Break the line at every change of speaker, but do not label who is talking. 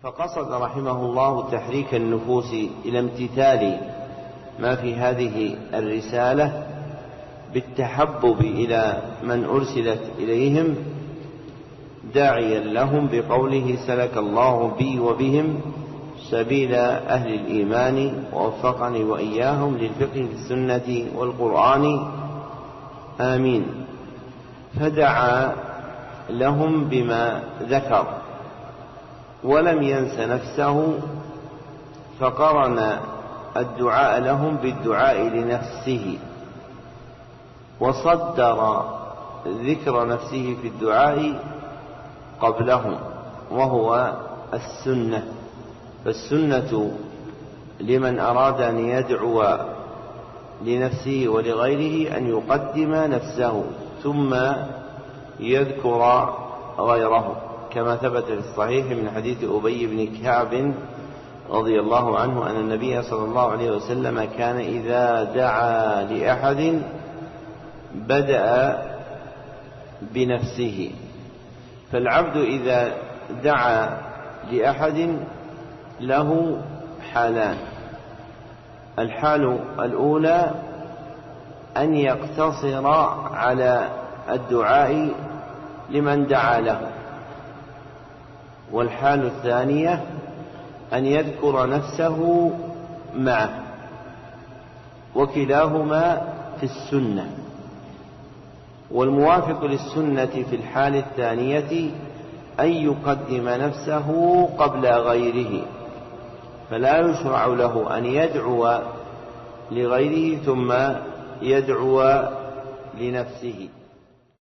فقصد رحمه الله تحريك النفوس إلى امتثال ما في هذه الرسالة بالتحبب إلى من أرسلت إليهم، داعيا لهم بقوله: سلك الله بي وبهم سبيل أهل الإيمان ووفقني وإياهم للفقه في السنة والقرآن، آمين. فدعا لهم بما ذكر ولم ينس نفسه، فقرن الدعاء لهم بالدعاء لنفسه، وصدر ذكر نفسه في الدعاء قبلهم، وهو السنة. فالسنة لمن أراد أن يدعو لنفسه ولغيره أن يقدم نفسه ثم يذكر غيره، كما ثبت في الصحيح من حديث أبي بن كعب رضي الله عنه أن النبي صلى الله عليه وسلم كان إذا دعا لأحد بدأ بنفسه. فالعبد إذا دعا لأحد له حالان: الحال الأولى أن يقتصر على الدعاء لمن دعا له، والحال الثانية أن يذكر نفسه معه، وكلاهما في السنة. والموافق للسنة في الحال الثانية أن يقدم نفسه قبل غيره، فلا يشرع له أن يدعو لغيره ثم يدعو لنفسه.